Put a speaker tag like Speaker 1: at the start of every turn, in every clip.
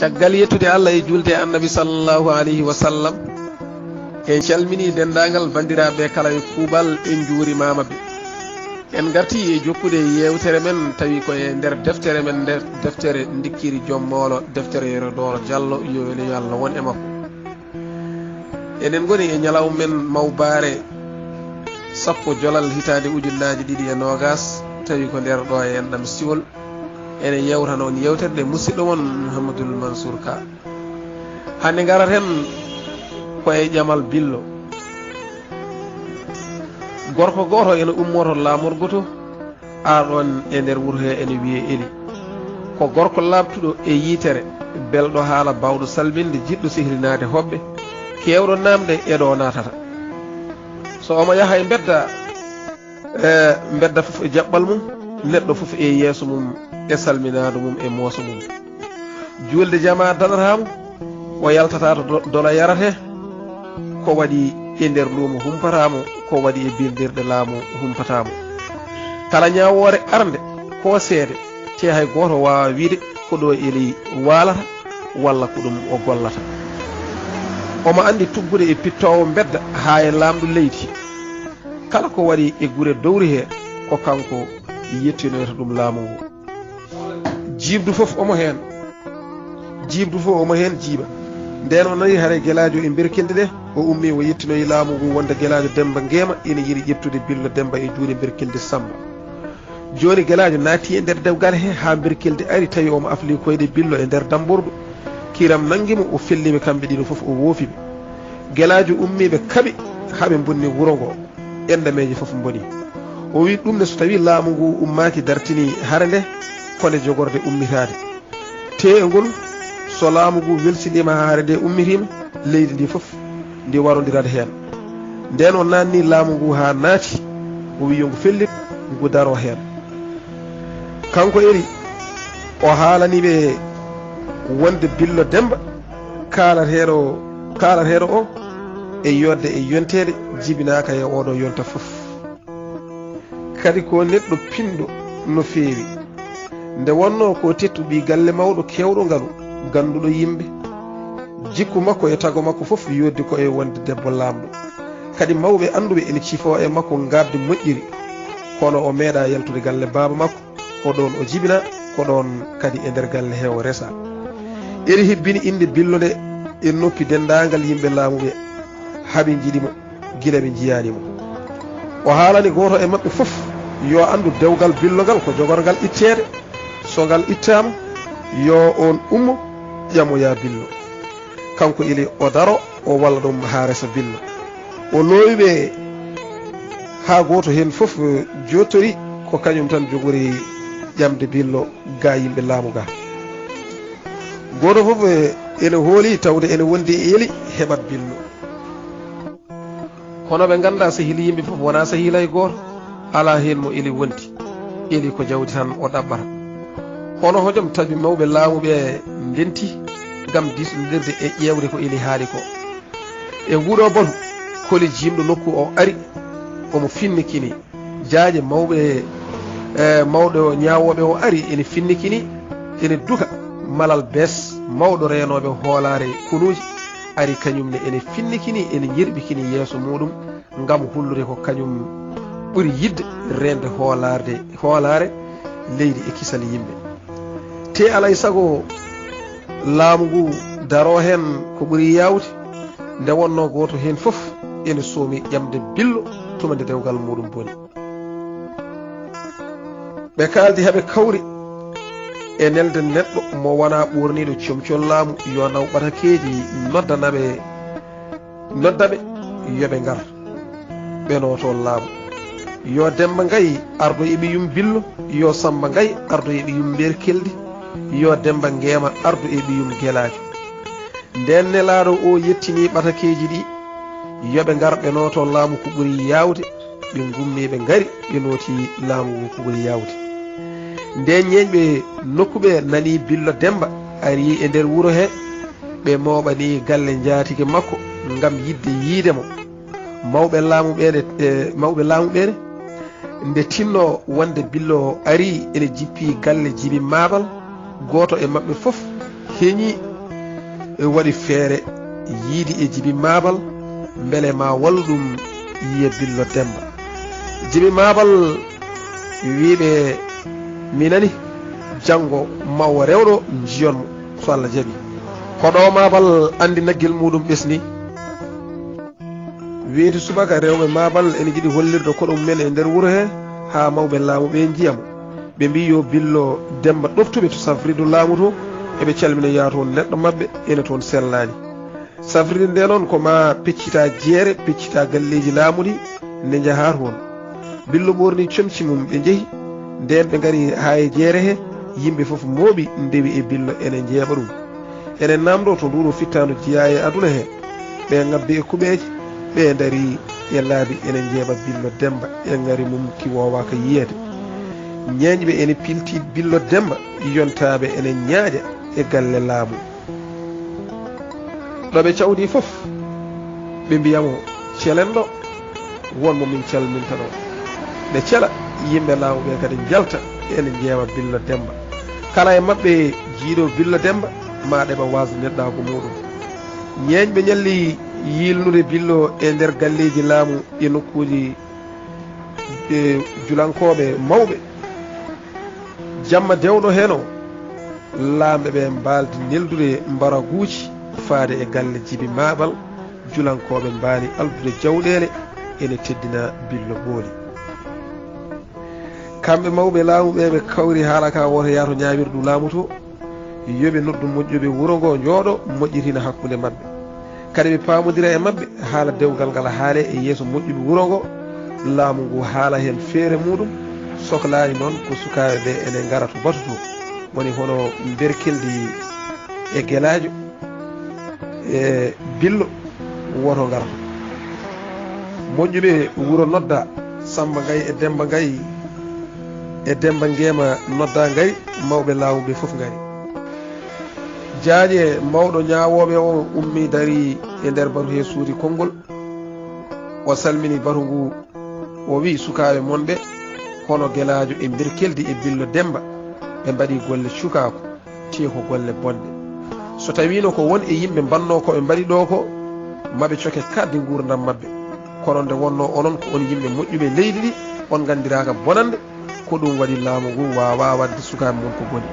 Speaker 1: caggal yettude Allah e julde annabi sallallahu alayhi wa sallam en calmini dendagal bandiraɓe kala e kuuɓal en juurimama ɓe en garti e jokkude yewtere men tawi koye nder deftere men nder deftere dikkiri joom moolo deftere Yerodoro Diallo yo weli yo Allah won e makko enen goni e ñalaw men mawbare sappo jolal hitande ujunnaji ɗiɗi e nogas tawi ko nder ɗo e enɗam siwol ene yewta noon yewterde musidɗo mon Mouhamadoul Mansour Ka hande garaten koye ƴamal billo gorko goto ene ummoto lamorgoto arɗon e nder wuuro he ene wiye Eli ko gorko labtuɗo e yitere belɗo haala bawɗo salminde jiɗɗo sehrinade hoɓɓe kewɗo namde eɗo natata so omo yaaha e bedda foof e jaɓɓal mum neɗɗo foof e yeeso mum e salminadu mum e mooso mum julde jama daɗatamo o yaltata to dola yarate ko waɗi e nder luumo humpatamo ko waɗi e bindirɗe laamu humpatamo kala ñawore arde ko seede te hay goto wawa wiide ko ɗo Eli waalata walla ko ɗum o gollata omo andi tuggude e pittowo bedda ha e lamɗo leydi kala ko waɗi e gure dowri he ko kanko yettinoyta ɗum laamu ngu jibdu fof omo hen jiiba nden o nani haare guelajo e berkilde ɗe o ummi o yettinoyi laamu ngu wonde guelajo Demba Ngema ina yiiɗi ƴettude billo Demba e juuɗe berkilde Samba joni guelajo naati e nder dewgal he ha berkilde ari tawi omo afli koyɗe billo e nder dambordu kiram nanguimo o felliɓe kamɓe ɗiɗo foof o woofiɓe guelajo ummiɓe kaaɓe haaɓe bonni wuuro ngo endameji foof boni o wi ɗum ne so tawi laamu ngu ummaki dartini hare nde fone jogorde ummitade te e ngol so laamu ngu welsinima ha hare nde ummitima leydi ndi foof ndi warodirata hen nden o nanni laamu ngu ha naati o wi yongu fellit ngu daro hen kanko Eli o haalaniɓe wonde billo Demba kaalateɗo o e yodde e yontede jibinaka e oɗo yonta foof kadi ko neɗɗo pinɗo no feewi nde wonno ko tettuɓi galle mawɗo kewɗo ngalu ganduɗo yimɓe jikku makko e tago makko foof yoddi ko e wonde debbo lamɗo kadi mawɓe anduɓe ene cifo e makko garde moƴƴiri kono o meeɗa yaltude galle baba makko ko ɗon o jibina ko ɗon kadi e nder galle he o resa Eli hibbini inde billo nde e noppi dendagal yimɓe laamuɓe haaɓe jiiɗimo guila ɓe jiyanimo o haalani goto e mabɓe foof yo andu dewgal billogal ko jogorgal ittede so ngal ittama yo on ummo ƴamoya billo kanko Eli o daro o walla ɗum ha resa billo o loowiɓe ha goto hen foof jottori ko kañum tan jogori ƴamde billo ga yimɓe laamu ga goto foof ene hooli tawde ene wondi e Eli heɓat billo kono ɓe ganda sehili yimɓe foof wona sehila e goto ala hen mo Eli wondi Eli ko jawdi tan o ɗaɓɓata hono hojom tabi mawɓe laamuɓe ndenti gam disɗodirde e ƴewde ko Eli haali ko e nguɗo batu koli jimɗo nokku o ari omo finnikini jaaje mawɗo ñawoɓe o ari ene finnikini ene duka malal bes mawɗo renoɓe hoolare kunuji ari kañumne ene finnikini ene yirɓikini yeeso muɗum gam hullude ko kañum ɓuuri yidde rende hoolare leydi e kisal yimɓe te alay saago laamu ngu daro hen ko ɓuuri yawde nde wonno goto hen foof ene soomi ƴamde billo tumande dewgal muɗum boni ɓe kaldi heɓe kawri e nelde neɗɗo mo wona ɓurniɗo comcol laamu yo naw ɓatakeji noddaɓe yoɓe ngar ɓenoto laamu yo Demba Ngayi ardo eɓe yum billo yo Samba Ngayi ardo eɓe yum berkeldi yo Demba Ngema ardo eɓe yum guelajo nden nelaɗo o yettini ɓatakeji ɗi yoɓe ngar ɓenoto laamu ko ɓuuri yawde ɓe gummi ɓe ngari ɓe noti laamu ko ɓuuri yawde nden ñeñɓe nokkuɓe nani billo Demba ari e nder wuuro he ɓe moɓani galle jaatige makko gam yidde yiidemo mawɓe laamuɓene nde tinno wonde billo ari ene jippi galle jibi mabal goto e mabɓe foof heeñi waɗi feere yiidi e Djiby Mabal mbele ma walɗum yiye Billo Demba. Djiby Mabal wiiɓe minani janngo mawo rewɗo jiyonmo so Allah jaɓi. Koɗo Mabal andi naggel muɗum ɓesni weeti subaka rewɓe Mabal ene jiɗi hollirde koɗo mumen e nder wuro he ha mawɓe laamu ɓe jiyamo. ɓe mbi yo Billo Demba ɗoftuɓe to safridu laamu to eɓe calmina yaa toon neɗɗo mabɓe ene toon sellani. Safride nde noon ko ma peccita jeere peccita galleji laamu ɗi nde jaha toon. Billo ɓorni comci mum ɓe jeehi nden ɓe gari ha e jeere he yimɓe foof mooɓi ndewi e Billo ene jeeɓa ɗum. enen namɗo to nduɗo fittanu jiya e aduna he ɓe ngabbi e kuɓeje ɓe dari e laabi ene jeeɓa Billo Demba e ngari mum ki wowaka yiyede. ñeñɓe ene pilti Billo Demba yontaɓe ene ñaaƴa e galle laamu. ɗo ɓe cawdi fof ɓe mbiyamo celenɗo wonmo min calminta ɗo ɓe cela yimɓe laamu ɓe kadi jalta ene jeewa Billo Demba. kala e mabɓe jiiɗo Billo Demba ma ɗeɓa wasde neɗɗago muɗum. ñeñɓe ñalli yilnude Billo e nder galleji laamu e nokkuji julankoɓe mawɓe. jamma dewɗo heno lamɓe ɓe mbaldi neldude mbaraguji faade e galle Djiby Mabal. julankoɓe mbaali aldude jawɗele ene teddina Billo booli. kamɓe mawɓe laamu ɓe ɓe kawri haala ka woto yaato ñawirdu laamu to yoɓe noddu moƴƴuɓe wuro ngo jooɗo moƴƴitina hakkude mabɓe. kadi ɓe pamodira e mabɓe haala dewgal ngal haale e yeeso moƴƴuɓe wuro ngo. laamu ngu haala hen feere muɗum sohlani noon ko sukaɓe ɓe ene gara to batu to woni hono berkeldi e guelajo e Billo woto garata. moƴƴuɓe wuro nodda Samba Gaye e Demba Gaye e Demba Ngema nodda ngari mawɓe laamuɓe fof ngari. jaaƴe mawɗo ñawoɓe o ummi dari e nder batu he suudi konngol o salmini batu ngu o wi sukaɓe monɓe hono guelajo e berkeldi e Billo Demba ɓe mbaɗi golle cukako tiye ko golle bonɗe. so tawino ko won e yimɓe mbanno ko ɓe mbaɗi ɗo ko maɓe coke kadde gurdam mabɓe. kono nde wonno onon ko on yimɓe moƴƴuɓe leydi ɗi on gandiraka bonande ko ɗum waɗi laamu ngu wawa wadde sukaɓe mon ko boni.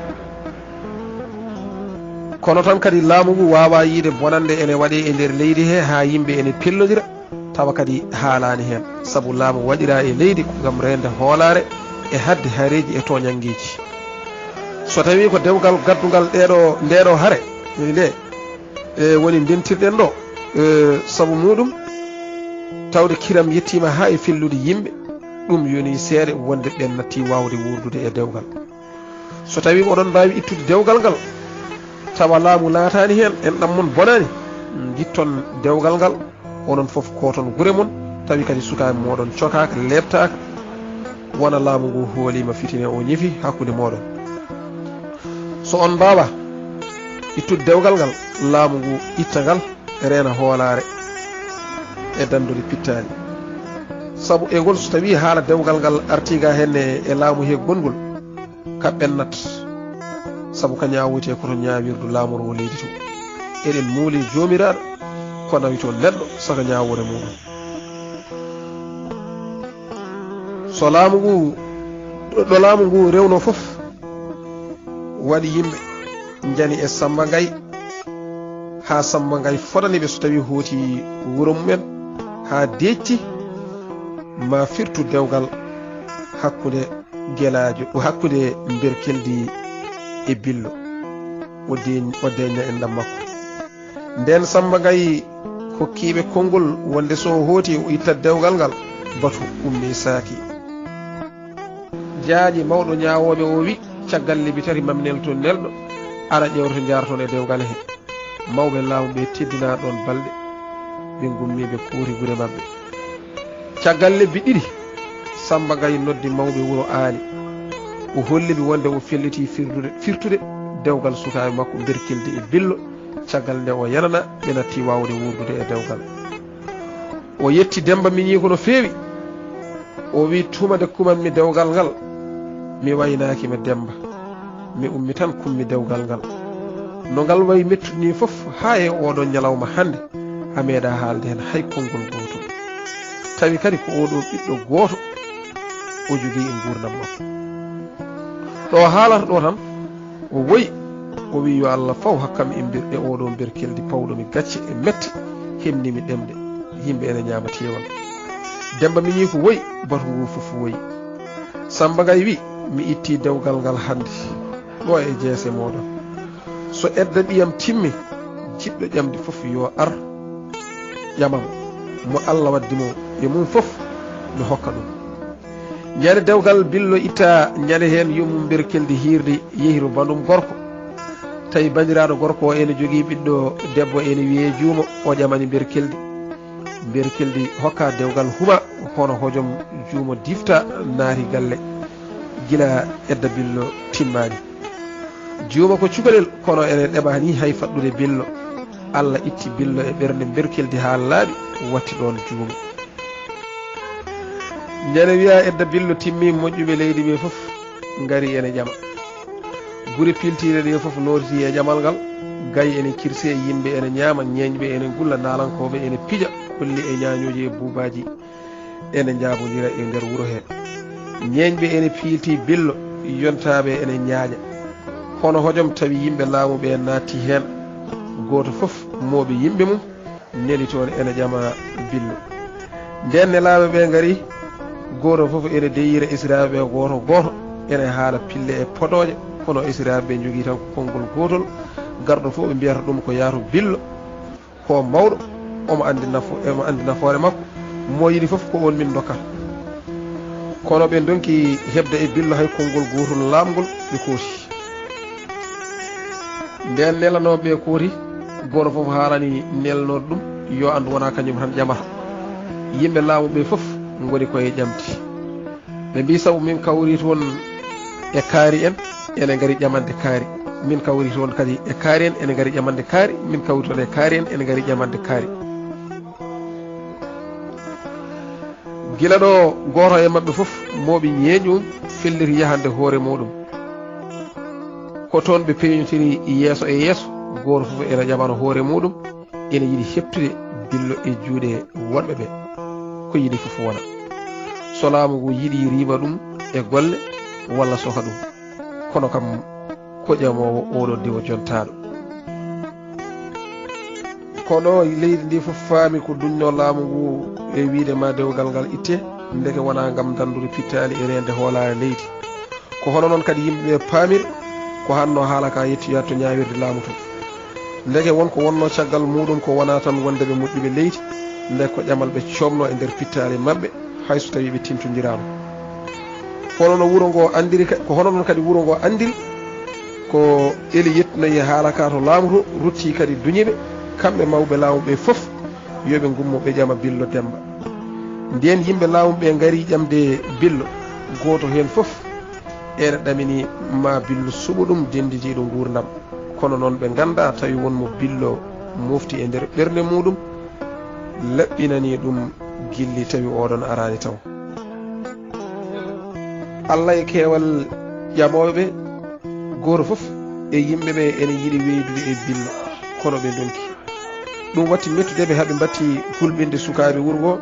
Speaker 1: kono tan kadi laamu ngu wawa yiide bonande ene waɗe e nder leydi he ha yimɓe ene pellodira tawa kadi haalani hen saabu laamu waɗira e leydi ko gam rende hoolare e hadde haareji e toñangueji. so tawi ko dewgal gaddugal ndeɗo haare nde woni dentirɗen ɗo saabu muɗum tawde kiram yettima ha e fellude yimɓe ɗum yoni seeɗa wonde ɓen natti wawde wurdude e dewgal. so tawi oɗon mbawi ittude dewgal ngal tawa laamu laatani hen en ɗam mon bonani jitton dewgal ngal onon foof koton gure mon tawi kadi sukaɓe moɗon cokaka lebtaka wona laamu ngu hoolima fitine o ñefi hakkude moɗon. so on mbawa ittude dewgal ngal laamu ngu itta ngal reena hoolare e dandude pittani. saabu e ngol so tawi haala dewgal ngal artiga henne e laamu he gongol ka ɓennat saabu ka ñawoyte koto ñawirdu laamoro leydi to. eɗen muuli jomiraɗo ko nawi toon neɗɗo saka ñawore muɗum. so laamu ngu ɗo laamu ngu rewno foof waɗi yimɓe jani e Samba Gaye ha Samba Gaye fodaniɓe so tawi hooti wuro mumen ha deecci ma firtu dewgal hakkude guelajo hakkude berkeldi e Billo o deña en ɗam makko. nden Samba Gaye hokkiɓe konngol wonde so hooti o itta dewgal ngal batu ummi saaki. jaaƴi mawɗo ñawoɓe o wi caggal lebbi tati mamnel to nelɗo ara ƴewrete jarton e dewgal he. mawɓe laamu ɓe teddina ɗon balɗe ɓe gummiɓe kuuri gure mabɓe. caggal lebbi ɗiɗi Samba Gaye noddi mawɓe wuro aali o holliɓe wonde o felliti firtude dewgal sukaɓe makko berkeldi e Billo. caggal nde o yanana ɓe natti wawde wurdude e dewgal. o yetti Demba miñi ko no feewi o wi tumade kumanmi dewgal ngal mi waynaki mi Demba mi ummi tan kummi dewgal ngal no ngal wayi mettuni fof ha e oɗo ñalawma hande a meeɗa haalde hen hay konngol gotol tawi kadi ko oɗo ɓiɗɗo goto o jogui e gurdam makko ɗo haalata ɗo tan o woyi o wi yo Allah faw hakkam e oɗo berkeldi pawɗomi gacce e mette hemnimi ɗemde yimɓe ene ñaama tewal Demba mi ñi ko woyi batu ngu fof woyi Samba Gaye wi mi itti dewgal ngal hande ɗo e jeese moɗon so edda ɓiyam timmi jiɗɗo ƴamdi fof yo ar ƴamam mo Allah waddimo e mum fof mi hokka ɗum ñande dewgal billo itta ñande hen yumum berkeldi hirde yehiru bandum gorko tawi bandiraɗo gorko o ene jogui ɓiɗɗo debbo ene wiye juuma o ƴamani berkeldi hokka dewgal huma hono hojom juuma difta naati galle gila edda billo timmani juuma ko cukalel kono ene ɗeɓani hay faɗɗude billo Allah itti billo e ɓernde berkeldi ha laaɓi watti ɗon juuma ñande wiya edda billo timmi moƴƴuɓe leydi ɓe foof ngari ene ƴama guri piltire ɗe foof notiti e ƴamal ngal Gaye ene kirse yimɓe ene ñaama ñeñɓe ene gulla nalankoɓe ene pija holli e ñañoji e buubaji ene jaabodira e nder wuuro he ñeñɓe ene piilti billo yontaɓe ene ñaaƴa hono hojom tawi yimɓe laamuɓe naatti hen goto foof mooɓe yimɓe mum neli toon ene ƴama billo nden nelaɓe ɓe ngari goto foof ene deyira isiraɓe goto ene haala pille e poɗoje kono isiraɓe jogui tan ko konngol gotol garɗo fof ɓe mbiyata ɗum ko yaato billo ko mawɗo omo andi nafoore makko mo yiɗi foof ko on min dokkata kono ɓe donki hebde e billo hay konngol gotol laamgol ɓe kooti nden nelanoɓe kooti goto foof haalani nelnoɗo ɗum yo andu wona kañum tan ƴamata yimɓe laamuɓe foof goni koye ƴamdi ɓe mbi saabu min kawri toon e kaari en ene gari ƴamande kaari min kawri toon kadi e kaari en ene gari ƴamande kaari min kawri toon e kaari en ene gari ƴamande kaari gila ɗo goto e mabɓe foof moɓe ñeeƴum felliti yahande hoore muɗum ko toon ɓe peñotiri yeeso e yeeso goto foof ene ƴamano hoore muɗum ene yiiɗi heptude billo e juuɗe wonɓe ɓe ko yiiɗi foof wona so laamu ngu yiiɗi riima ɗum e golle walla soka ɗum kono kam ko ƴamowo oɗo diwo jontaɗo kono leydi ndi fof faami ko duñno laamu ngu e wiide ma dewgal ngal itte ndeke wona gam dandude pittali e rende hoolare leydi ko hono noon kadi yimɓeɓe paamir ko hanno haala ka yettoyat to ñawirde laamu to ndeke wonko wonno caggal muɗum ko wona tan wondeɓe moƴƴuɓe leydi nde ko ƴamal ɓe comno e nder pittali mabɓe hayso tawi ɓe tintodirama hono no wuuro ngo andiri ko hono noon kadi wuuro ngo andiri ko eli yettunoyi haala ka to laamu to rutti kadi duñiɓe kamɓe mawɓe laamuɓe foof yoɓe gummo ɓe ƴama billo Demba nden yimɓe laamuɓe gari ƴamde billo goto hen foof ene ɗamini ma billo suɓo ɗum dendidiɗo gurdam kono noon ɓe ganda tawi wonmo billo mofti e nder ɓernde muɗum laɓɓinani ɗum gilli tawi oɗon arani taw Allah e keewal ƴamoɓe goto foof e yimɓeɓe ene yiiɗi weydude e billo kono ɓe donki ɗum watti mettudeɓe haaɓe batti hulɓinde sukaɓe wuuro ngo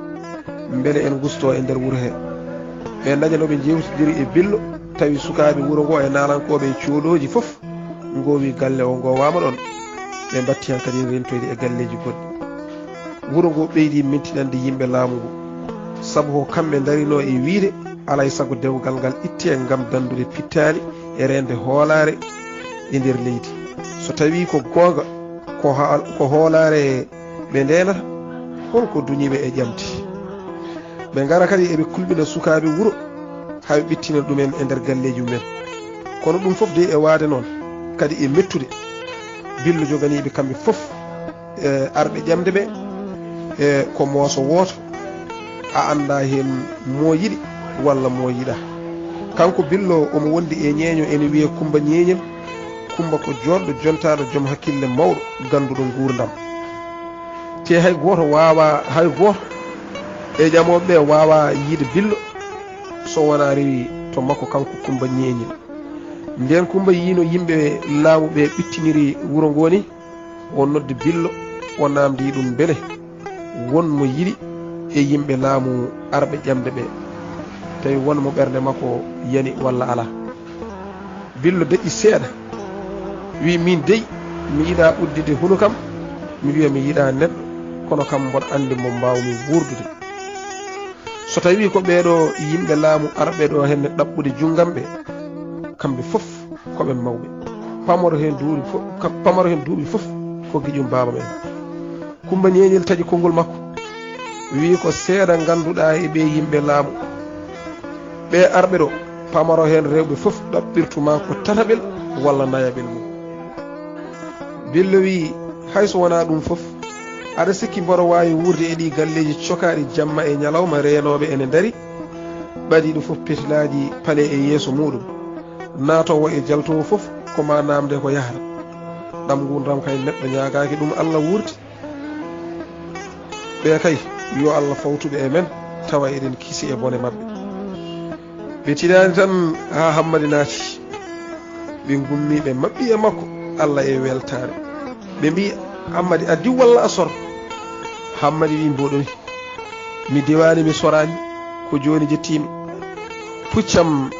Speaker 1: beele en gusto e nder wuuro he ɓe dañanoɓe jewtidiri e billo tawi sukaɓe wuuro ngo e nalankoɓe cooɗoji foof gowi galle o gowama ɗon ɓe batti han kadi rentoyde e galleji goɗɗi wuuro ngo ɓeydi mintinande yimɓe laamu ngu saabu ko kamɓe darino e wiide alay saago dewgal ngal itte gam dandude pittali e rende hoolare e nder leydi so tawi ko gonga ko hoolare ɓe ndenata holko duñiɓe e ƴamdi ɓe gara kadi eɓe kulɓina sukaɓe wuuro haɓe ɓittina ɗumen e nder galleji mumen kono ɗum foof de e waade noon kadi e mettude billo joganiɓe kamɓe foof e arɓe ƴamde ɓe e ko mooso woto a anda hen mo yiɗi walla mo yiɗa kanko billo omo wondi e ñeeño ene wiye Kumba ñeeñel Kumba ko joɗɗo jontaɗo joom hakkille mawɗo ganduɗo gurdam te hay goto e ƴamoɓe wawa yiide billo so wona rewi to makko kanko Kumba ñeeñel nden Kumba yino yimɓe laamuɓe ɓittiniri wuro ngoni o noddi Billo o namdi ɗum beele won mo yiɗi e yimɓe laamu arɓe ƴamde ɓe tawi won mo ɓernde makko yani walla ala. Billo deƴƴi seeɗa wi min dey mi yiɗa uddide hunu kam mi wiya mi yiɗa neɗɗo kono kam mboɗo andi mo mbawmi wurdude so tawi ko ɓeɗo yimɓe laamu arɓe ɗo henne ɗaɓɓude jungamɓe kamɓe fof koɓe mawɓe pamaro hen duuɓi fof ko giƴum baba men. Kumba ñeñel taƴi konngol makko wi ko seeɗa ganduɗa e ɓe yimɓe laamu ɓe arɓe ɗo pamaro hen rewɓe fof ɗaɓɓirtuma ko tataɓel walla nayaɓel mum. Billo wi hayso wona ɗum fof aɗa sikki mboɗo wawi wurde e ɗi galleji cokaɗi jamma e ñalawma renoɓe ene daari ɓaɗiɗo fof petilaji paale e yeeso muɗum natowo e jaltowo fof koma namde ko yahata ɗam gurdam kay neɗɗo ñagaki ɗum Allah wurti ɓe kay yo Allah fawtuɓe e men tawa eɗen kiisi e bone mabɓe. ɓe tiɗani tan ha Hammadi naati ɓe gummi ɓe mabɓi e makko Allah e weltare ɓe mbi Hammadi addi walla a sor. Hammadi wi mboɗomi mi diwani mi sorani ko joni jettimi puccam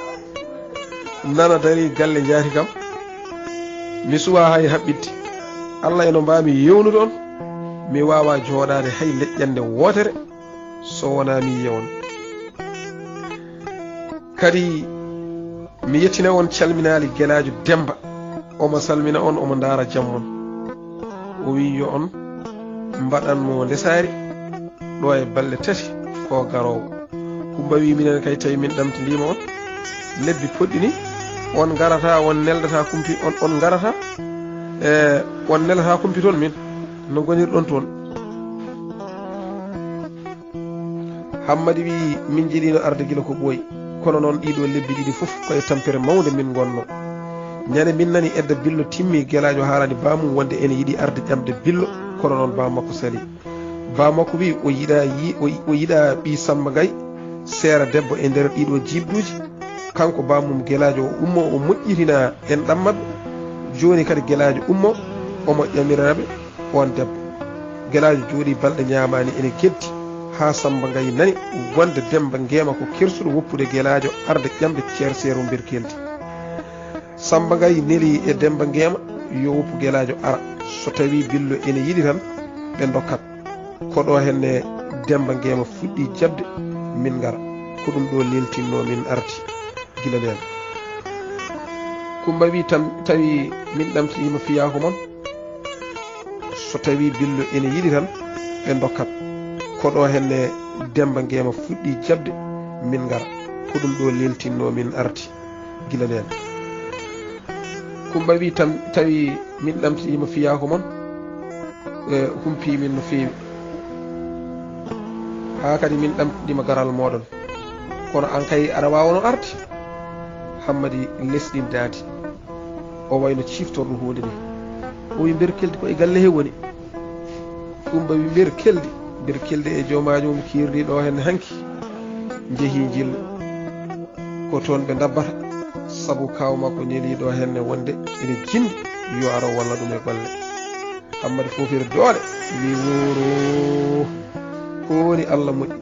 Speaker 1: nana dari galle jaati kam mi suwa hay haɓɓidde Allah eno mbami yewnude on mi wawa joɗade hay leƴƴande wotere so wona mi yewon. Kadi mi yettina on calminali guelajo Demba omo salmina on omo daara jammon o wi yo on mbaɗanmo ndesari ɗo e balɗe 3 ko garowo. Kumba wi minen kay tawi min ɗamtidima on lebbi poɗɗi ni on garata on neldata kumpi on garata on nelata kumpi toon min no gonirɗon toon. Hammadi wi min jiɗino arde gila ko ɓooyi kono noon ɗiɗo lebbi ɗiɗi fof koye tampere mawde min gonno ñande min nani edda Billo timmi guelajo haalani bamum wonde ene yiiɗi arde ƴamde Billo kono noon bamakko sali. Bamakko wi o yiɗa ɓi Samba Gaye seera debbo e nder ɗiɗo jibduji kanko bamum guelajo o ummo o moƴƴirina en ɗammaɓe joni kadi guelajo ummo omo ƴamiraɓe on debbo. Guelajo jooɗi balɗe ñamani ene keddi ha Samba Gaye nani wonde Demba ngeema ko kersuɗo woppude guelajo arde ƴamde ceerseero mbir keldi. Samba Gaye neli e Demba ngeema yo woppu guelajo ara so tawi Billo ene yiɗi tan ɓe dokkat ko ɗo henne Demba ngeema fuɗɗi jabde min gara ko ɗum ɗo leltinno min arti gila nden. Kumba wi tawi min ɗamtiɗima fiyako mon so tawi Billo ene yiɗi tan ɓe dokkat ko ɗo henne Demba ngeema fuɗɗi jabde min gara ko ɗum ɗo leltinno min arti gila nden. Kumba wi tawi min ɗamtiɗima fiyako mon humpi min no fewi ha kadi min ɗamtiɗima garal moɗon kono an kay aɗa wawano arde. Hammadi lesɗindaadi o wayno ciftorɗo hunde ni o wi ber keldi ko e galle he woni. Kumba wi ber keldi e jomajo mum kirdi ɗo hen hanki jeehi jillo ko toon ɓe dabbata sabu kaw makko neliɗo henne wonde ene jindi yo aro walla ɗum e golle. Hammadi fofire doole wi wuro ko woni Allah moƴƴi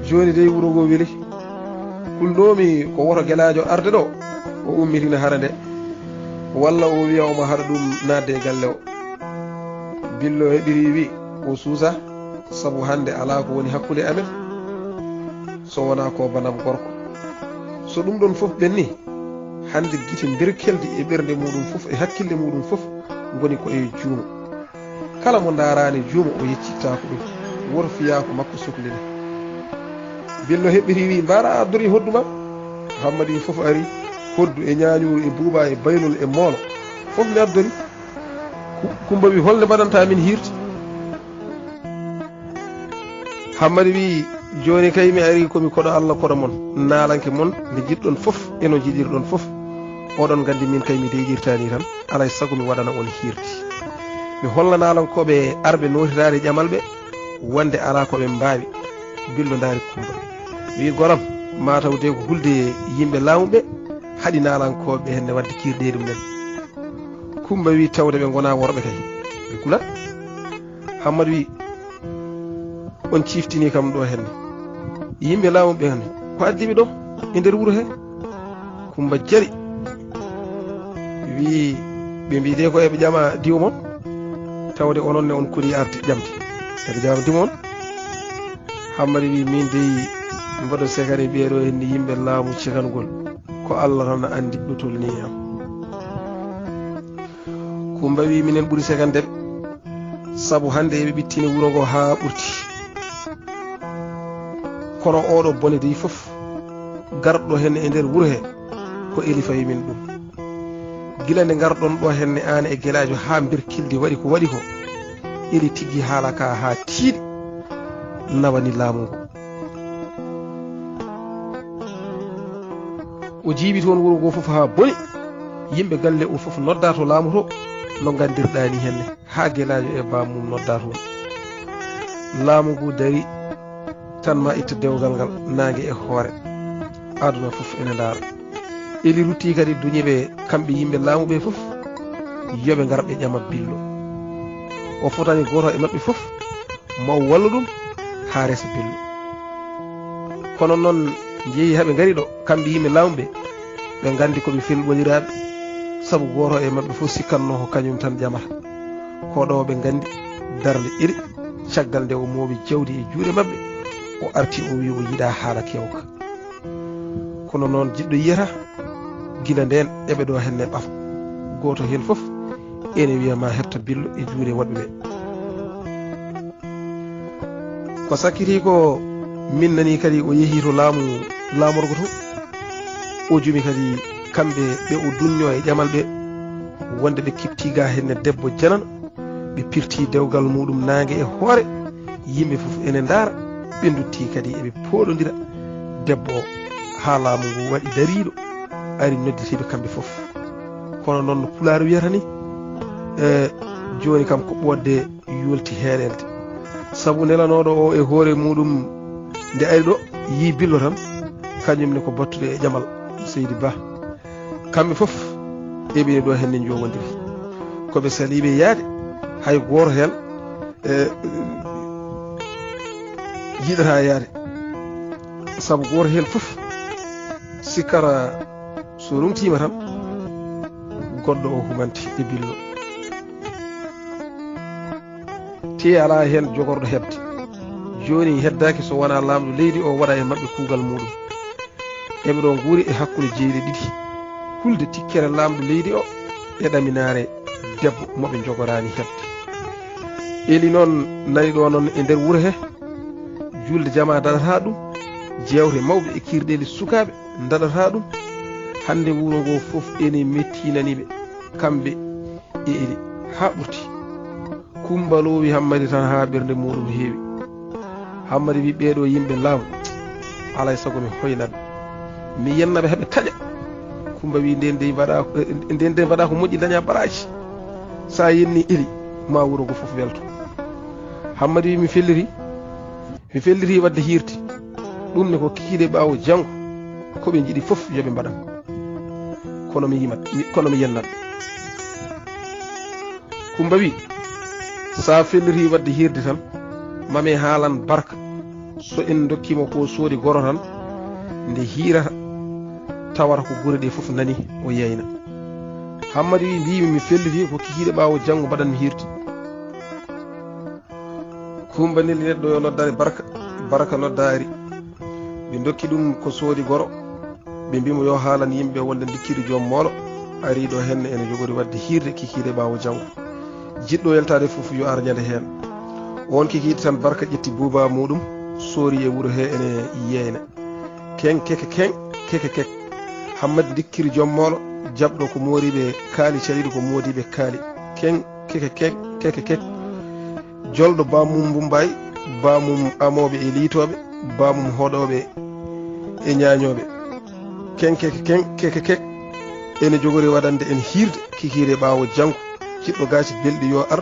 Speaker 1: joni dey wuro ngo weli kulnomi ko woto guelajo arde ɗo o ummitina hara nde walla o wiya omo haɗa ɗum nadde e galle o. Billo heɓiri wi o suusa sabu hande ala ko woni hakkude amen so wona ko banam gorko. So ɗum ɗon fof ɓenni hande guite berkeldi e ɓernde muɗum fof e hakkille muɗum fof goni ko e juumo. Kala mo darani juumo o yeccittako ɗum woto fiyako makko sohlini. Billo heɓiri wi mbara addori hodduma. Hammadi fof ari hoddu e ñañuru e buuba e baylol e moolo fof mi addori. Kumba wi holde mbaɗanta min hirti. Hammadi wi joni kay mi ari komi koɗo Allah koɗo mon naalanke mon nde jiɗɗon fof eno jiɗirɗon fof oɗon gandi min kay mi deyƴirtani tan alay sago mi waɗana on hirti. Mi holla naalankoɓe arɓe notitade ƴamalɓe wonde ala koɓe mbawi. Billo daari Kumba wi goram mataw de ko hulde yimɓe laamuɓe haɗi nalankoɓe henne wadde kirɗe ɗum nen Kumba wi tawde ɓe gona worɓe kay ɓe kulat Hammadou wi on ciftini kam ɗo henne yimɓe laamu ɓe henne ko addiɓe ɗo e nder wuro he Kumba jari wi ɓe mbide ko eɓe ƴama diwo mon tawde ononne on kuli arti ƴamde eɓe ƴama diwo mon Hammadou wi min dey mboɗo sekari ɓeeɗo henni yimɓe laamu cikangol ko Allah tan andi ɗo tolni am Kumba wi minen ɓuri sekandeɓe sabu hande eɓe ɓittini wuro ngo ha ɓurti kono oɗo bone dey fof garɗo hen e nder wuro he ko eli fayi min ɗum gila nde garɗon ɗo henne an e guelajo ha birkilde waɗi ko waɗi ko eli tigui haala ka ha tiiɗi nawani laamu ngo o jiibi toon wuro ngo fof ha boni yimɓe galle o fof nodda to laamu to no gandirɗani henne ha guelajo e bamum nodda toon laamu ngu dari tan ma itta dewgal ngal nangue e hoore aduna fof ene ndaara eli rutti kadi duñiɓe kamɓe yimɓe laamuɓe fof yoɓe garɓe ƴama billo o fotani goto e mabɓe fof maw walla ɗum ha resa billo kono noon jeeyi haɓe gari ɗo kamɓe yimɓe laamuɓe ɓe gandi koɓe felɓoniraɓe saabu goto e mabɓe fof sikkanno ko kañum tan ƴamata ko ɗo ɓe gandi darde iri caggal nde o mooɓi jawdi e juuɗe mabɓe o arti o wi o yiɗa haala kewka kono noon jiɗɗo yiyata gila nden eɓe ɗo henne ɓafa goto hen fof ene wiyama hepta billo e juuɗe woɗɓe ɓe ko sakkiti ko min nani kadi o yeehi to laamorgo to o jumi kadi kamɓe ɓe o dunño e ƴamal ɓe wonde ɓe kiptiga henne debbo janana ɓe pirti dewgal muɗum nangue e hoore yimɓe fof ene ndaara ɓe dutti kadi eɓe poɗodira debbo o ha laamu ngu waɗi dariɗo ari nodditiɓe kamɓe fof kono noon no pulaar wiyata ni joni kam ko ɓodde yolti heeɗelde saabu nelanoɗo o e hoore muɗum nde ari ɗo yi billo tan kañumne ko battude e ƴamal Seydi Ba kamɓe fof eɓine ɗo henne jogodiri koɓe saliɓe yaade hay goto hen yiɗata yaade saabu goto hen fof sikkata so rumtima tan goɗɗo o humanti e billo te ala hen jogorɗo hebde joni heddaki so wona lamɗo leydi o waɗa e mabɓe kuugal muɗum eɓe ɗo guuri e hakkude jeeyɗe ɗiɗi hulde tikkere lamɗo leydi o e ɗaminare debbo moɓe jogorani hebde eli noon nani ɗo noon e nder wuuro he julde jama dadata ɗum jewte mawɓe e kirɗeli sukaɓe dadata ɗum hande wuro ngo fof ene mettinaniɓe kamɓe e eli ha ɓurti Kumba lowi Hammadi tan ha ɓernde muɗum heewi Hammadi wi ɓeɗo yimɓe laamu alay sago mi hoynaɓe mi yennaɓe heɓe taƴa Kumba wi nden mbaɗa ko moƴƴi daña baraji sa yenni eli ma wuro ngo fof welto Hammadi wi mi felliti wadde hirti ɗum ne ko kikiɗe ɓawo janggo koɓe jiiɗi fof yoɓe mbaɗam kono mi yennaɓe Kumba wi sa felliti wadde hirde tan mame haalan barka so en dokkima ko soodi goro tan nde hiirata tawata ko gure ɗe fof nani o yeyna Hammadi wi mbimi mi felliti ko kikiɗe ɓawo janggo mbaɗanmi hirti Kumba nelli neɗɗo yo noddare barka noddari ɓe dokki ɗum ko soodi goro ɓe mbimo yo haalan yimɓe wonde dikkiri joom moolo ari ɗo henne ene jogori wadde hirde kikiɗe ɓawo janggo jiɗɗo yeltade fof yo ar ñande hen on kikiɗe tan barka ƴetti buuba muɗum soori e wuuro he ene yeyna ken keke Hammadi dikkiri joom moolo jabɗo ko moriɓe kaali caliɗo ko modiɓe kaali ken keke jolɗo bamum Mbumbay bamum amoɓe e liitoɓe bamum hoɗoɓe e ñañoɓe ken keke ene jogori waɗande en hirde kikiɗe ɓawo janggo jiɗɗo gaci belɗi yo ar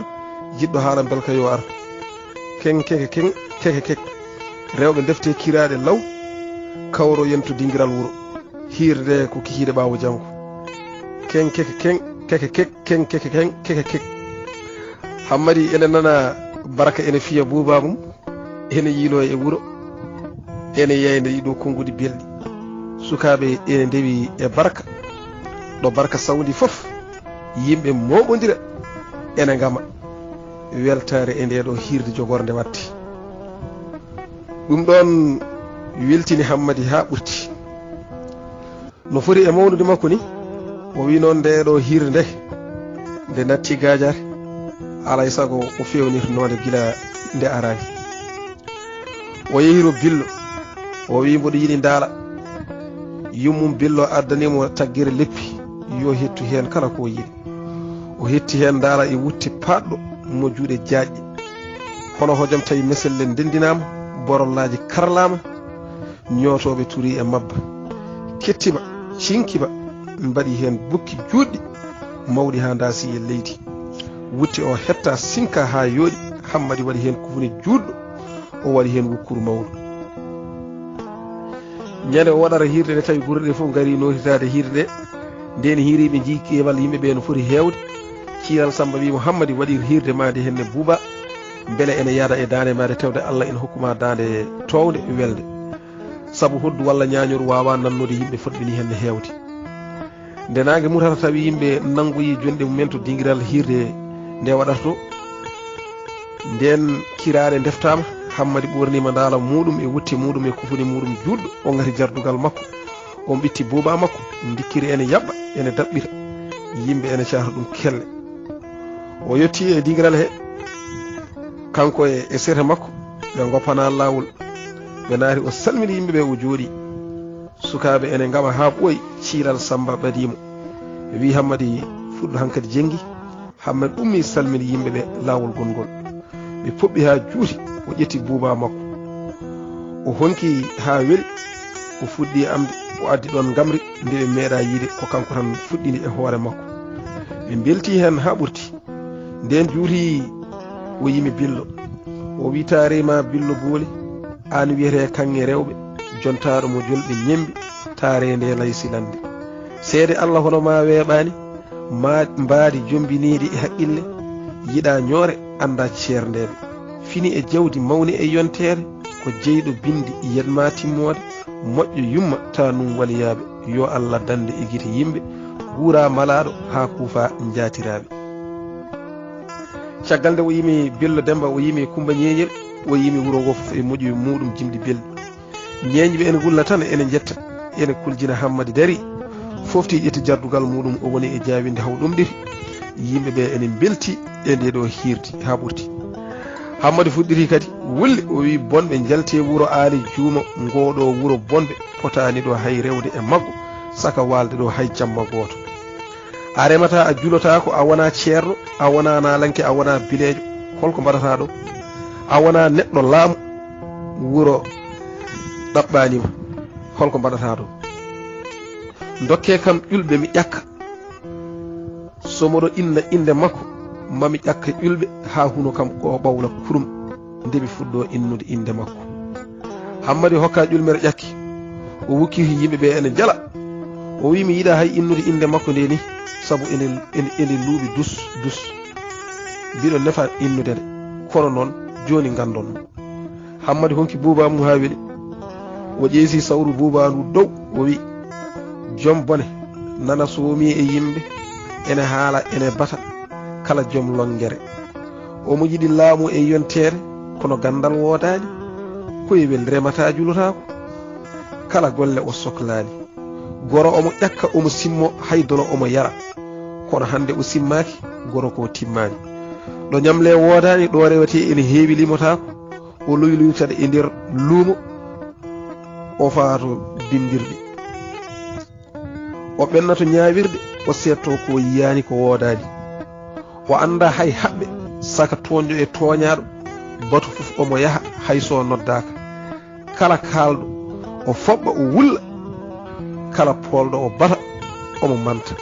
Speaker 1: jiɗɗo haala belka yo ar ken keke rewɓe defte kiraɗe law kawro yentu dingiral wuro hirde ko kikiide ɓaawo jango ken keke ken keke kek ken keke ken keke kek hammadi ene nana baraka ene fiya buuba mum ene yiilo e wuro ene yeyde ɗiɗo konngudi belɗi sukaaɓe ene ndewi e barka ɗo barka sawdi fof yimɓe moɓodira ene ngama weltare e ndeɗo hirde jogorde watte ɗum ɗon weltini hammadi ha ɓurti no foti e mawnude makko ni o wi noon ndeɗo hirde nde natti gajare alay sago o fewnirnode gila nde arani o yehiro billo o wi mboɗo yiɗi ndaala yummum billo addanimo taggere leppi yo hettu hen kala ko yiɗi o hetti hen ndaala e wutte paɗɗo mo juuɗe jaajƴe hono hojam tawi meselle ndendinama borollaji karlama ñootoɓe turi e mabba kettiba cinkiba mbaɗi hen bukki juɗɗi mawɗi ha daasi e leydi wutte o hetta sinka ha yooɗi hammadi waɗi hen kufuni juɗɗo o waɗi hen wukkuru mawɗo ñande o waɗata hirde nde tawi gure ɗe fof gari notitade hirde ɗe nden hiiriɓe jii keewal yimɓeɓe no foti hewde ciiral Samba wimo hammadi waɗi hirde made henne buuba beele ene yaada e dande made tewde Allah ene hokkuma dande towde welde saabu hoddu walla ñañoru wawa nannude yimɓe fotɓini henne hewde nde nangue mutata tawi yimɓe nangoyi jonde mumen to dinguiral hirde nde waɗata to nden kirare deftama hammadi ɓornima ndaala muɗum e wutte muɗum e kufuni muɗum juɗɗo o gati jardugal makko on ɓitti buuba makko dikkiri ene yaɓɓa ene daɓɓita yimɓe ene cahta ɗum kelle o yetti e dinguiral he kanko e sete makko ɓe goppana lawol ɓe naati o salmini yimɓeɓe o jooɗi sukaɓe ene gama ha ɓooyi ciilal Samba ɓadimo wi hammadi fuɗɗo hankkadi jenggi hammadi ummi salmini yimɓeɓe lawol gongol ɓe poɓɓi ha juuti o ƴetti buuba makko o honki ha weeli o fuɗɗi amde o addi ɗon gamri nde ɓe meeɗa yiide ko kanko tan fuɗɗini e hoore makko ɓe belti hen ha ɓurti nden juuti o yimi billo o wi taarima billo booli an wiyete kanŋe rewɓe jontaɗo mo jolɓe ñembi taare nde laysilande seede Allah hono ma weeɓani ma mbaadi jombiniɗi e haqqille yiɗa ñoore anda ceerndeɓe fini e jawdi mawni e yontere ko jeyɗo bindi yetma timmode moƴƴo yumma ta num waliyaɓe yo Allah dande e guite yimɓe guura malaɗo ha kuufa jaatiraɓe caggal nde o yimi Bello Demba o yimi Kumba Ñeñel o yimi wuro ngo fof e moƴƴi muɗum jimɗi belɗi ñeñɓe ene gulla tan ene jetta ene kuljina hammadi dari fofti ƴetti jardugal muɗum o woni e jawinde haw ɗum ɗiri yimɓeɓe ene belti e ndeɗo hirdi ha ɓurti hammadi fuɗɗiri kadi wulli o wi bonɓe jalte wuro aali juuma ngoɗo wuro bonɓe potani ɗo hay rewde e maggo saka walde ɗo hay jamma goto a remata a julota ko a wona ceerno a wona nalanke a wona bilejo holko mbaɗata ɗo a wona neɗɗo laamu wuro ɗaɓɓanima holko mbaɗata ɗo dokke kam ƴulɓe mi ƴakka somoɗo inna inde makko mami ƴakka ƴulɓe ha huno kam o ɓawla kurum ndeɓi fuɗɗo innude inde makko hammadi hokka ƴulmere ƴakki o wukki yimɓeɓe ene jala o wi mi yiɗa hay innude inde makko nde ni saabu ene luuɓi dus mbiɗo nefa innude nde kono noon joni gandon hammadi honki buuba mum ha weeli o ƴeesi sawru buuba ndu dow o wi joom bone nana soomi e yimɓe ene haala ene bata kala joom longere omo yiɗi laamu e yontere kono gandal woodani koye wel remata julotako kala golle o sohlani goro omo ƴakka omo simmo haydono omo yara kono hande o simmaki goro ko timmani ɗo ñamle woodani ɗo rewete ene heewi limotako o loyluytade e nder luumo o faato bindirde o ɓennato ñawirde o setto ko yiyani ko woodani o anda hay haɓɓe saka toñjo e toñaɗo batu fof omo yaha hayso noddaka kala kalɗo o foɓɓa o wulla kala polɗo o bata omo manta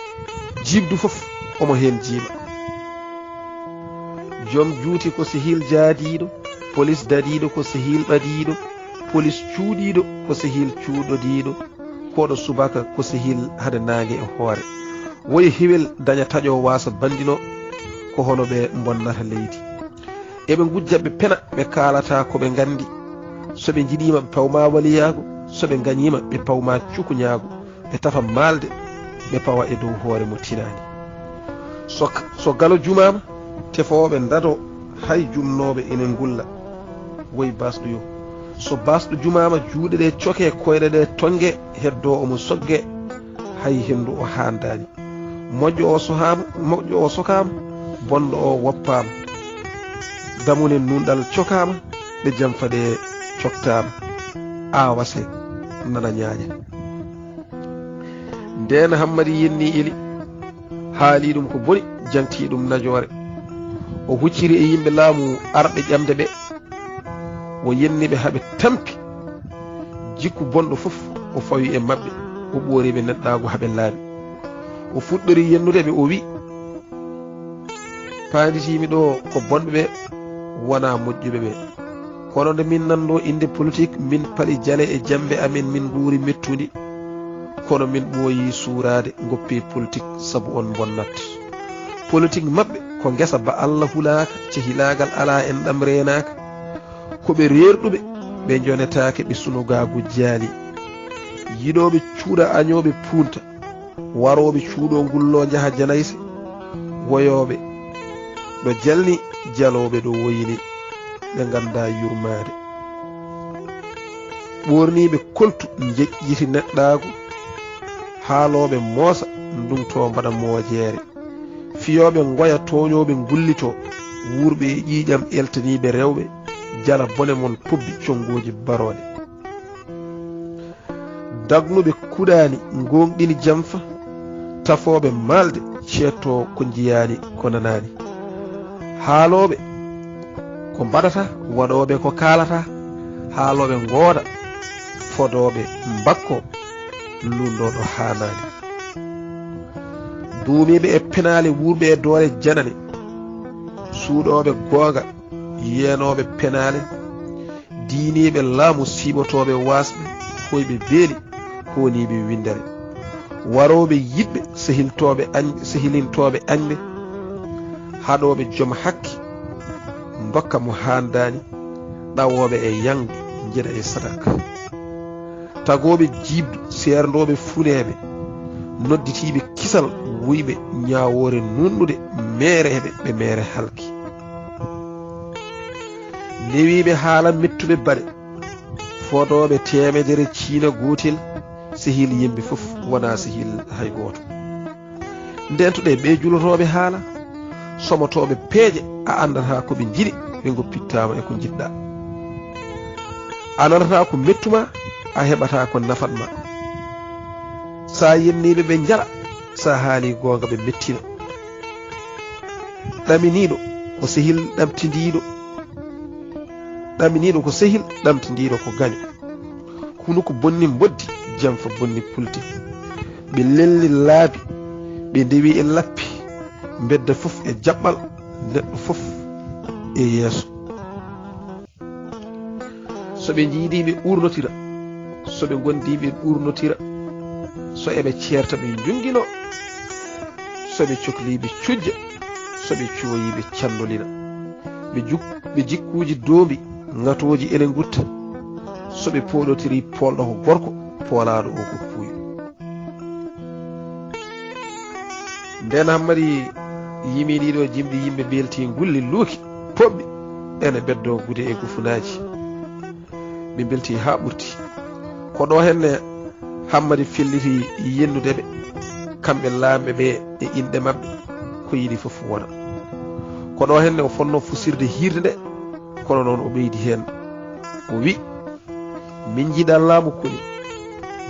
Speaker 1: jibdu fof omo hen jiima joom juuti ko sehil jaadiɗo police dadiɗo ko sehil ɓadiɗo police cuuɗiɗo ko sehil cuuɗodiɗo koɗo subaka ko sehil hade nangue e hoore woyi hiwel daña taƴo wasa bandino ko hono ɓe bonnata leydi eɓe gujja ɓe pena ɓe kalata koɓe gandi soɓe jiɗima ɓe pawma waliyago soɓe gañima ɓe pawma cukuñago ɓe tafa malde ɓe pawa e dow hoore mo tinani so galo jumama tefoɓe dato hay jumnoɓe ene gulla woyi basɗo yo so basɗo jumama juuɗe ɗe coke koyɗe ɗe tongue heddo omo sogge hay hendu o handani moƴƴo o sokama bonɗo o woppama damune nunɗal cokama ɗe jamfa ɗe coktama awase nana ñaaƴa nden Hammadi yenni eli haali ɗum ko boni janti ɗum najore o hucciri e yimɓe laamu arɓe ƴamde ɓe o yenniɓe haɓe tampi jikku bonɗo fof o fawi e mabɓe o ɓooriɓe neɗɗago haɓe laaɓi o fuɗɗori yennudeɓe o wi paanditimi ɗo ko bonɓe ɓe wona moƴƴuɓe ɓe kono nde min nanɗo inde politique min paɗi jale e jambe amen min guuri mettudi kono min ɓooyi suurade goppi politique saabu on bonnat politique mabɓe ko guesa ba Allah hulaka cehilagal ala en ɗam renaka koɓe rerɗuɓe ɓe jonetake ɓe sunogagu jaali yiɗoɓe cuuɗa añoɓe punta waroɓe cuuɗo gullo jaaha janayse woyoɓe ɗo jalni jaloɓe ɗo woyini ɓe ganda yurmade ɓorniɓe koltu jeƴƴiti neɗɗago haaloɓe moosa ndumto mbaɗa moojere fiyoɓe goya toñoɓe gullito wurɓe e ƴiƴam eltaniɓe rewɓe jala bone mon tobbi congoji barode dagnuɓe kuɗani gonɗini jamfa tafoɓe malde ceetto ko jiyani ko nanani haaloɓe ko mbaɗata waɗoɓe ko kalata haaloɓe gooda fodoɓe mbakko lundoɗo hanani duumiɓe e penale wurɓe e doole janane suuɗoɓe gonga yenoɓe penale diiniɓe laamu siɓotoɓe wasɓe hoyɓe beeli honiɓe windere waroɓe yiɓɓe sehilintoɓe añɓe haɗoɓe joom hakke dokka mo handani ɗawoɓe e yangde jeeɗa e sadaka tagoɓe jibdu serdoɓe funeɓe nodditiɓe kisal wuyɓe ñawore nunɗude mereɓe ɓe mere halki newiɓe haala mettuɓe baɗe fodoɓe temedere ciina gotel sehil yimɓe fof wona sehil hay goto ndentoɗe ɓe julotoɓe haala somotoɓe peeje a andata koɓe jiɗi ɓe goppittama e ko jiɗɗa a nanata ko mettuma a heɓata ko nafatma sa yenniɓe ɓe jala sa haali gonga ɓe mettina ɗaminiɗo ko sehil ɗamtidiɗo ko gaño hunu ko bonni boddi jamfa bonni pulti ɓe lelli laabi ɓe ndewi e lappi bedda fof e jaɓɓal neɗɗo fof e yeeso soɓe jiidiɓe urnotira soɓe gondiɓe urnotira so eɓe ceerta ɓe jungino soɓe cohliɓe cujja soɓe cooyiɓe candolina ɓe jikkuji doombi ngatoji ene gutta soɓe poɗotiri polɗo ko gorko poolaɗo o ko puuyo nden Hammadi yimi ɗiɗo jimɗi yimɓe belti gulli luuki poɓɓi ene beddo gude e gufunaji ɓe belti ha ɓurti ko ɗo henne Hammadi felliti yennudeɓe kamɓe lamɓe ɓe e inɗe mabɓe ko yiɗi fof wona ko ɗo henne o fonno fusirde hirde nde kono noon o ɓeydi hen o wi min jiiɗa laamu koni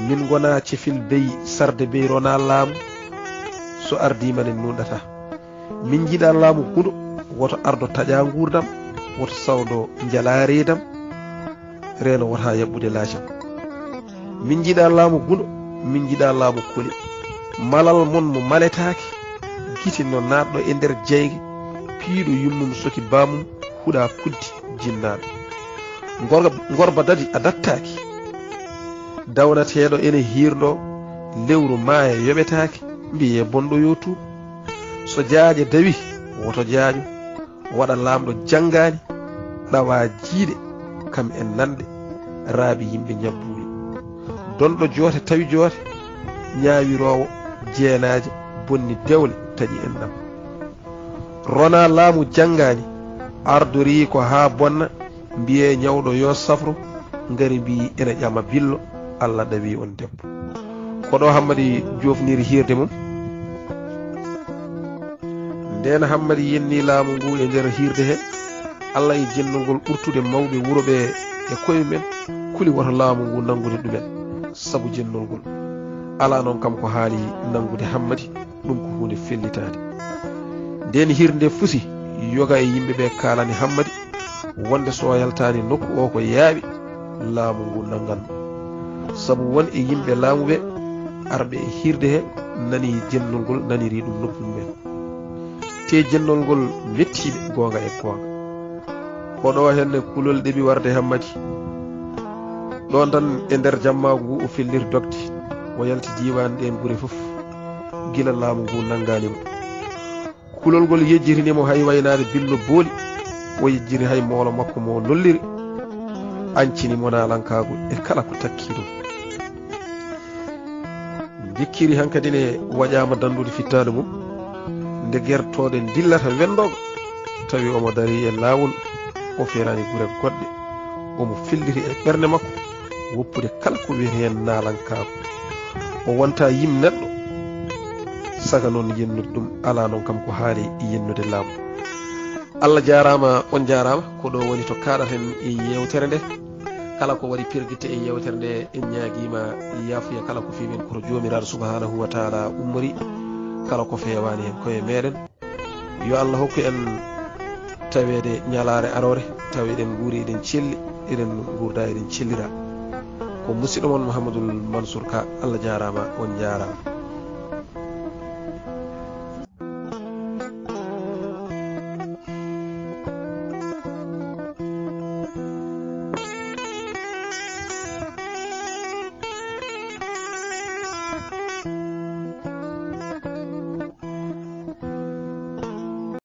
Speaker 1: min gona cefil beyi sarde beyi rona laamu so ardimane nuɗata min jiiɗa laamu huɗo woto ardo taƴa gurdam woto sawdo jala reedam reno wota yabɓude laacam min jiiɗa laamu guɗo min jiiɗa laamu koli malal mon mo maletake giti no natɗo e nder jeyge piiɗo yummum soki bamum huɗa kuddi jinnaɗo gorba dadi a dattaki dawnateɗo ene hirdo lewru maaya yoɓetaake mbiye bonɗo yo tuub so jaaje dawi woto jaajo waɗa laamɗo janggaani ɗawa jiiɗe kam en nande raabi yimɓe ñabbuuli donɗo joote tawi joote ñaawirowo jeenaaje bonni dewle taƴi en ɗam rona laamu janggaani ardori ko haa bonna mbiye ñawɗo yo safro ngari mbi ene ƴama billo Allah ɗawi on debbo ko ɗo Hammadi jofniri hirde mum nden Hammadi yenni laamu ngu e nder hirde he Allah e jennugol ɓurtude mawɓe wuro ɓe e koye men kuli woto laamu ngu nangude ɗumen sabu jennolgol ala noon kam ko haali nangude Hammadi ɗum ko hunde fellitade nden hirde nde fusi yoga e yimɓe ɓe kalani Hammadi wonde so yaltani nokku o ko yaaɓi laamu ngu nangan sabu won e yimɓe laamu ɓe arɓe e hirde he nani jennolgol naniri ɗum noppi mumen te jennolgol mettiɓe gonga e gonga koɗo henne kulol ɗeɓi warde Hammadi ɗon tan e nder jammagu ngu o fellir dogde o yalti diwan ɗen gure fof gila laamu ngu nanganimo kulol ngol yejjitinimo hay waynade billo booli o yejjiri hay moolo makko mo lolliri ancini monalankagu e kala ko takki ɗum jikkiri hankadi ne waƴama dandude fittade mum nde gertoɗe dillata wendoga tawi omo dari e lawol o ferani gure goɗɗe omo felliri e ɓernde makko woppude kala ko wiyete hen nalankagu o wonta yim neɗɗo saga noon yennude ɗum ala noon kam ko haali yennude laamu Allah jarama on jarama ko ɗo woni to kaɗaten e yewtere nde kala ko waɗi pirguite e yewtere nde en ñaaguima yaafuya kala ko fimen koto jomiraɗo subhanahu wa taala ummori kala ko fewani hen koye meɗen yo Allah hokku en tawede ñalare arore tawi eɗen guuri eɗen celli eɗen gurda eɗen cellira ko musidɗo moon Mouhamadoul Mansour Ka Allah jarama on jarama